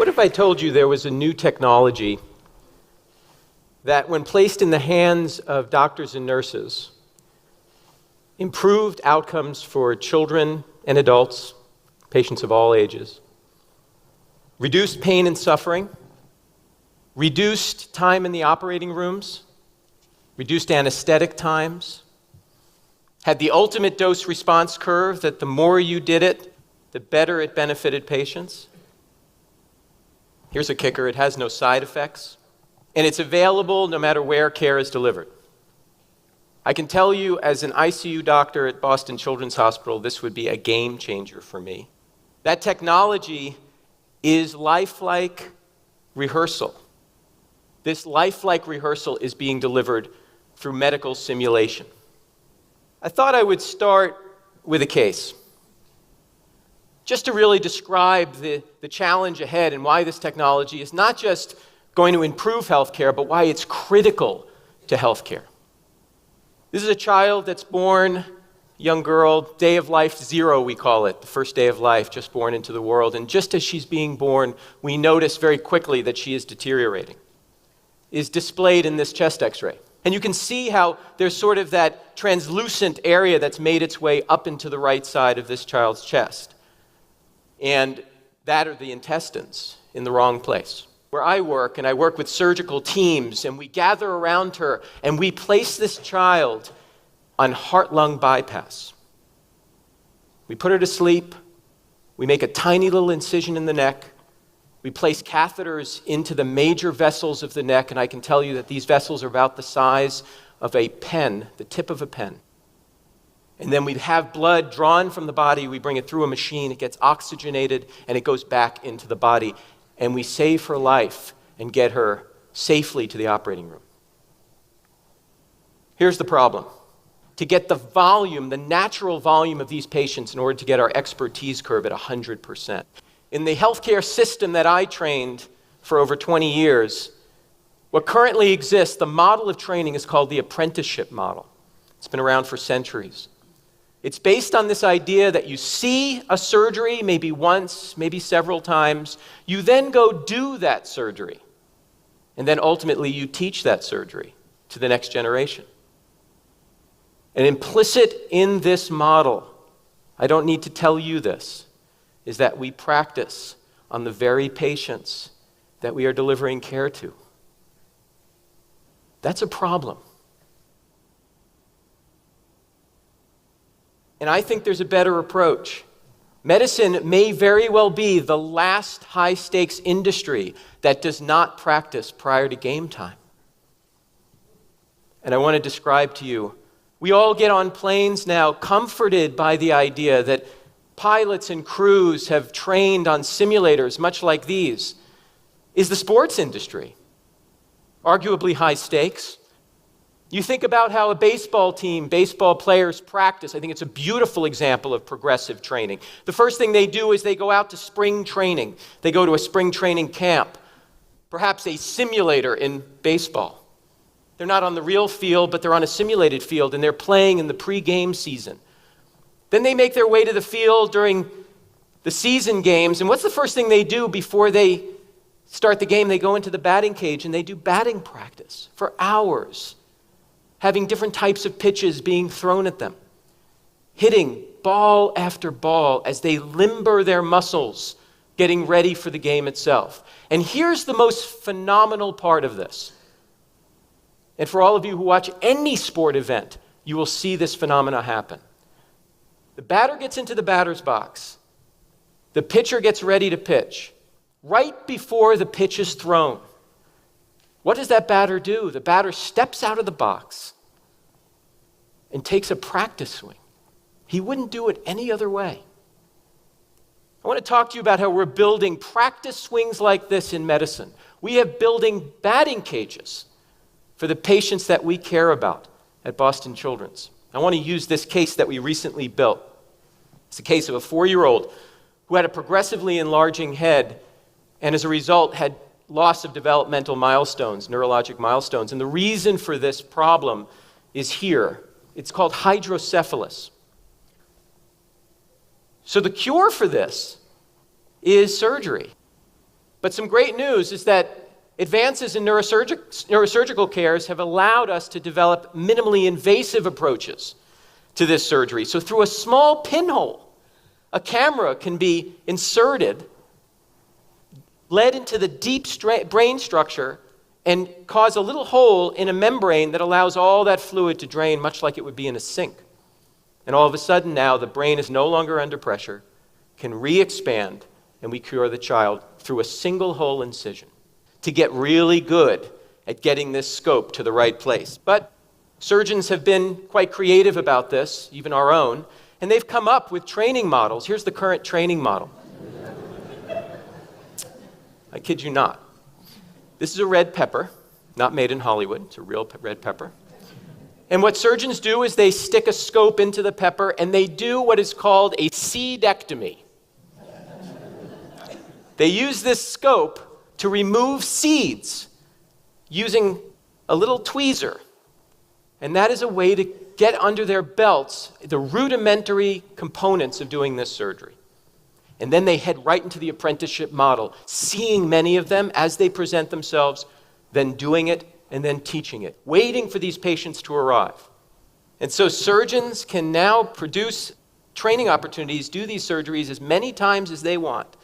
What if I told you there was a new technology that, when placed in the hands of doctors and nurses, improved outcomes for children and adults, patients of all ages, reduced pain and suffering, reduced time in the operating rooms, reduced anesthetic times, had the ultimate dose response curve that the more you did it, the better it benefited patients? Here's a kicker: it has no side effects, and it's available no matter where care is delivered. I can tell you, as an ICU doctor at Boston Children's Hospital, this would be a game changer for me. That technology is lifelike rehearsal. This lifelike rehearsal is being delivered through medical simulation. I thought I would start with a case, just to really describe the challenge ahead and why this technology is not just going to improve healthcare, but why it's critical to healthcare. This is a child that's born, young girl, day of life 0, we call it, the first day of life, just born into the world. And just as she's being born, we notice very quickly that she is deteriorating. Is displayed in this chest x-ray. And you can see how there's sort of that translucent area that's made its way up into the right side of this child's chest. And that are the intestines in the wrong place. Where I work, and I work with surgical teams, and we gather around her, and we place this child on heart-lung bypass. We put her to sleep. We make a tiny little incision in the neck. We place catheters into the major vessels of the neck, and I can tell you that these vessels are about the size of a pen, the tip of a pen. And then we have blood drawn from the body, we bring it through a machine, it gets oxygenated, and it goes back into the body. And we save her life and get her safely to the operating room. Here's the problem. To get the volume, the natural volume of these patients in order to get our expertise curve at 100%. In the healthcare system that I trained for over 20 years, what currently exists, the model of training is called the apprenticeship model. It's been around for centuries. It's based on this idea that you see a surgery maybe once, maybe several times. You then go do that surgery. And then ultimately you teach that surgery to the next generation. And implicit in this model, I don't need to tell you this, is that we practice on the very patients that we are delivering care to. That's a problem. And I think there's a better approach. Medicine may very well be the last high-stakes industry that does not practice prior to game time. And I want to describe to you, we all get on planes now comforted by the idea that pilots and crews have trained on simulators much like these. Is the sports industry arguably high stakes? You think about how a baseball team, baseball players practice. I think it's a beautiful example of progressive training. The first thing they do is they go out to spring training. They go to a spring training camp, perhaps a simulator in baseball. They're not on the real field, but they're on a simulated field, and they're playing in the pre-game season. Then they make their way to the field during the season games, and what's the first thing they do before they start the game? They go into the batting cage, and they do batting practice for hours, having different types of pitches being thrown at them, hitting ball after ball as they limber their muscles, getting ready for the game itself. And here's the most phenomenal part of this. And for all of you who watch any sport event, you will see this phenomena happen. The batter gets into the batter's box. The pitcher gets ready to pitch. Right before the pitch is thrown, what does that batter do? The batter steps out of the box and takes a practice swing. He wouldn't do it any other way. I want to talk to you about how we're building practice swings like this in medicine. We have building batting cages for the patients that we care about at Boston Children's. I want to use this case that we recently built. It's a case of a 4-year-old who had a progressively enlarging head and as a result had loss of developmental milestones, neurologic milestones. And the reason for this problem is here. It's called hydrocephalus. So the cure for this is surgery. But some great news is that advances in neurosurgical cares have allowed us to develop minimally invasive approaches to this surgery. So through a small pinhole, a camera can be inserted, led into the deep brain structure, and cause a little hole in a membrane that allows all that fluid to drain, much like it would be in a sink. And all of a sudden now, the brain is no longer under pressure, can re-expand, and we cure the child through a single hole incision to get really good at getting this scope to the right place. But surgeons have been quite creative about this, even our own, and they've come up with training models. Here's the current training model. I kid you not. This is a red pepper, not made in Hollywood. It's a real red pepper. And what surgeons do is they stick a scope into the pepper and they do what is called a seedectomy. They use this scope to remove seeds using a little tweezer. And that is a way to get under their belts the rudimentary components of doing this surgery. And then they head right into the apprenticeship model, seeing many of them as they present themselves, then doing it, and then teaching it, waiting for these patients to arrive. And so surgeons can now produce training opportunities, do these surgeries as many times as they want,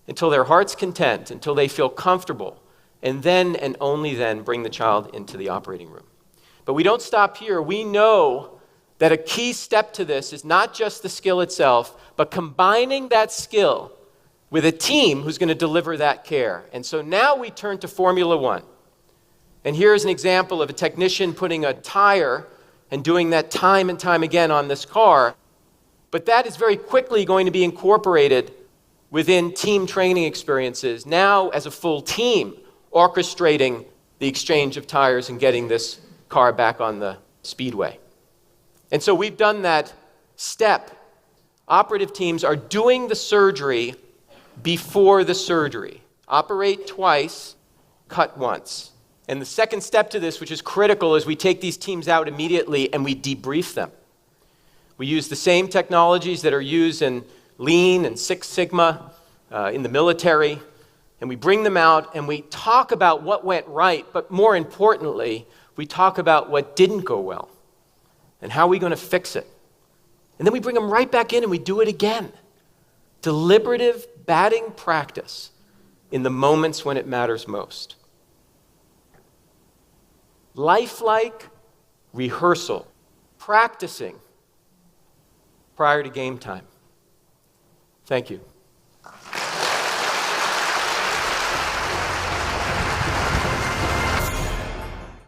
until their heart's content, until they feel comfortable, and then and only then bring the child into the operating room. But we don't stop here. We know that a key step to this is not just the skill itself, but combining that skill with a team who's going to deliver that care. And so now we turn to Formula One. And here's an example of a technician putting a tire and doing that time and time again on this car. But that is very quickly going to be incorporated within team training experiences, now as a full team, orchestrating the exchange of tires and getting this car back on the speedway. And so we've done that step. Operative teams are doing the surgery before the surgery. Operate twice, cut once. And the second step to this, which is critical, is we take these teams out immediately and we debrief them. We use the same technologies that are used in Lean and Six Sigma in the military, and we bring them out and we talk about what went right, but more importantly, we talk about what didn't go well and how are we going to fix it. And then we bring them right back in and we do it again. Deliberative batting practice in the moments when it matters most. Lifelike rehearsal, practicing prior to game time. Thank you.